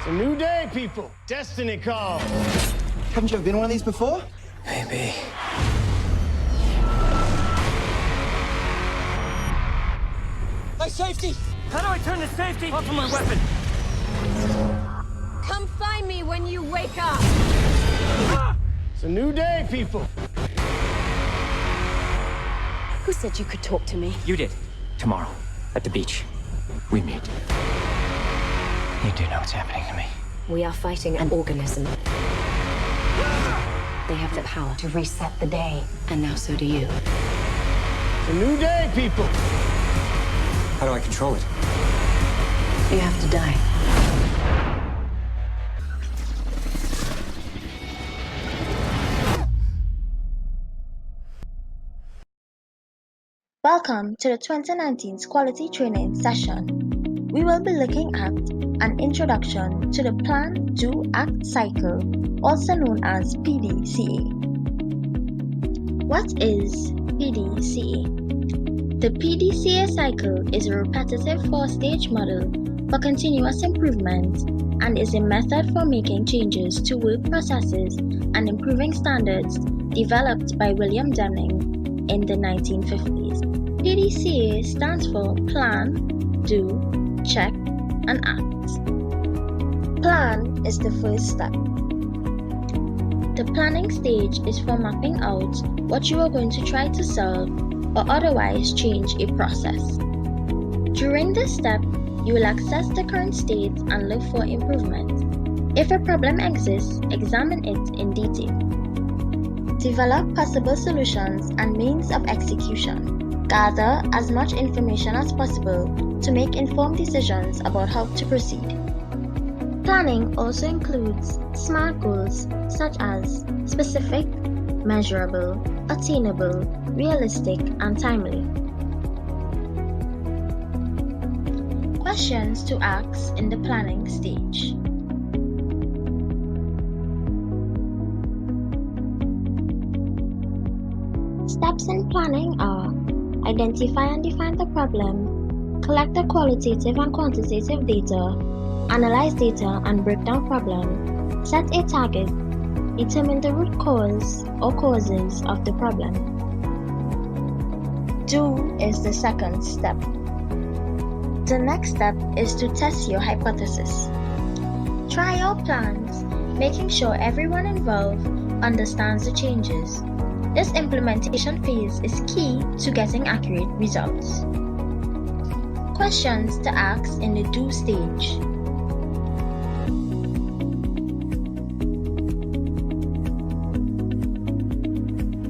It's a new day, people. Destiny calls. Haven't you ever been one of these before? Maybe. My safety! How do I turn the safety off of my weapon? Come find me when you wake up! It's a new day, people. Who said you could talk to me? You did. Tomorrow, at the beach. We meet. You do know what's happening to me. We are fighting an organism. They have the power to reset the day, and now so do you. It's a new day, people. How do I control it? You have to die. Welcome to the 2019 Quality Training Session. We will be looking at an introduction to the Plan, Do, Act cycle, also known as PDCA. What is PDCA? The PDCA cycle is a repetitive 4-stage model for continuous improvement and is a method for making changes to work processes and improving standards developed by William Deming in the 1950s. PDCA stands for Plan, Do, Check, and Act. Plan is the first step. The planning stage is for mapping out what you are going to try to solve or otherwise change a process. During this step, you will assess the current state and look for improvement. If a problem exists, examine it in detail. Develop possible solutions and means of execution. Gather as much information as possible to make informed decisions about how to proceed. Planning also includes SMART goals such as specific, measurable, attainable, realistic, and timely. Questions to ask in the planning stage. Steps in planning are: identify and define the problem, collect the qualitative and quantitative data, analyze data and break down problem, set a target, determine the root cause or causes of the problem. Do is the second step. The next step is to test your hypothesis. Try your plans, making sure everyone involved understands the changes. This implementation phase is key to getting accurate results. Questions to ask in the Do stage.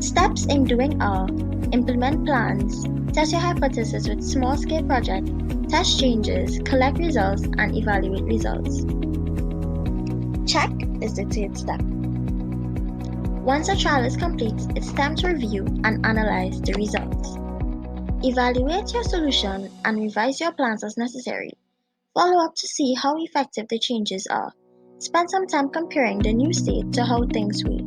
Steps in doing are: implement plans, test your hypothesis with small-scale projects, test changes, collect results, and evaluate results. Check is the third step. Once a trial is complete, it's time to review and analyze the results. Evaluate your solution and revise your plans as necessary. Follow up to see how effective the changes are. Spend some time comparing the new state to how things were.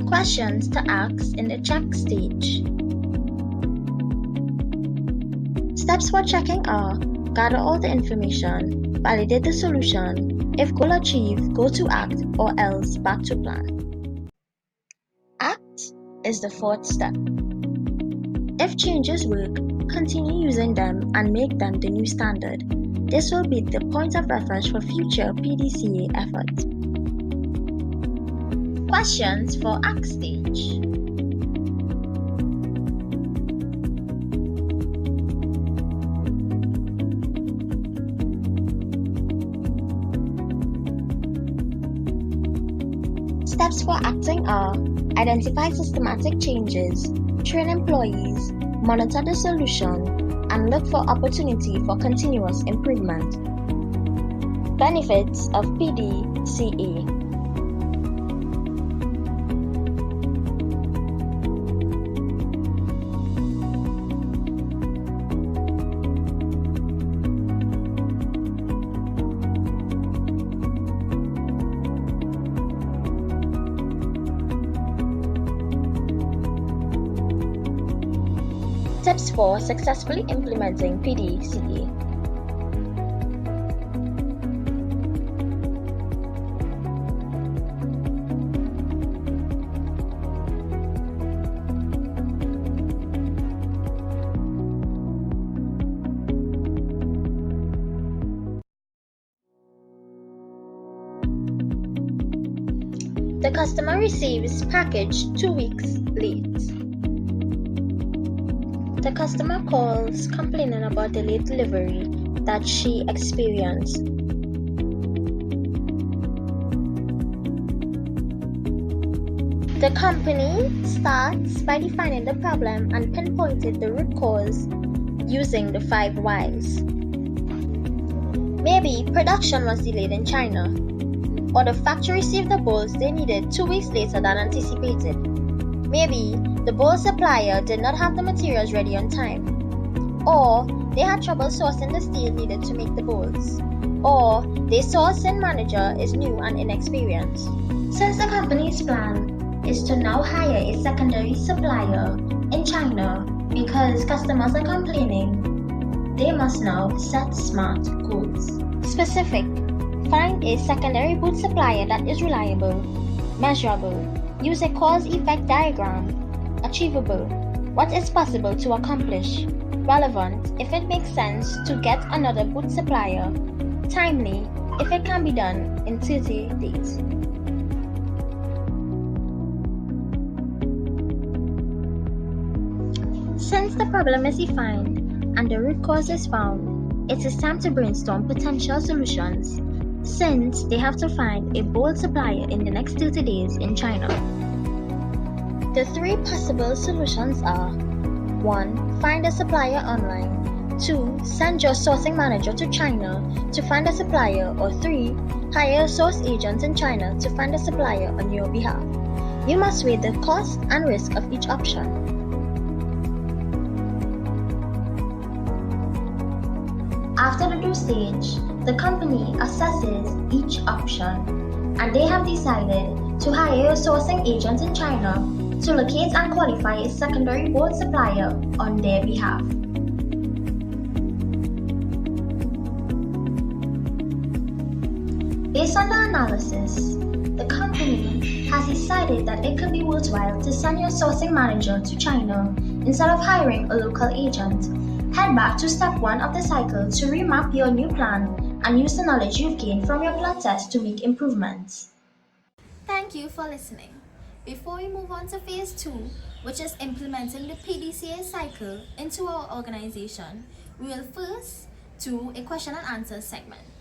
Questions to ask in the check stage. Steps for checking are: gather all the information, validate the solution. If goal achieved, go to act, or else back to plan. Act is the fourth step. If changes work, continue using them and make them the new standard. This will be the point of reference for future PDCA efforts. Questions for Act stage. Steps for acting are: identify systematic changes, train employees, monitor the solution, and look for opportunity for continuous improvement. Benefits of PDCA. Tips for successfully implementing PDCA. The customer receives package 2 weeks late. The customer calls complaining about the late delivery that she experienced. The company starts by defining the problem and pinpointed the root cause using the 5 whys. Maybe production was delayed in China, or the factory received the bolts they needed 2 weeks later than anticipated. Maybe the bolt supplier did not have the materials ready on time, or they had trouble sourcing the steel needed to make the bolts, or their sourcing manager is new and inexperienced. Since the company's plan is to now hire a secondary supplier in China because customers are complaining, they must now set SMART goals. Specific: find a secondary boot supplier that is reliable, measurable, use a cause-effect diagram, achievable, what is possible to accomplish, relevant if it makes sense to get another boot supplier, timely if it can be done in 30 days. Since the problem is defined and the root cause is found, it is time to brainstorm potential solutions, since they have to find a bolt supplier in the next 30 days in China. The 3 possible solutions are: 1. Find a supplier online. 2. Send your sourcing manager to China to find a supplier. Or 3. Hire a source agent in China to find a supplier on your behalf. You must weigh the cost and risk of each option. After the due stage, the company assesses each option, and they have decided to hire a sourcing agent in China to locate and qualify a secondary bolt supplier on their behalf. Based on the analysis, the company has decided that it could be worthwhile to send your sourcing manager to China instead of hiring a local agent. Head back to step 1 of the cycle to remap your new plan and use the knowledge you've gained from your blood test to make improvements. Thank you for listening. Before we move on to phase 2, which is implementing the PDCA cycle into our organization, we will first do a question and answer segment.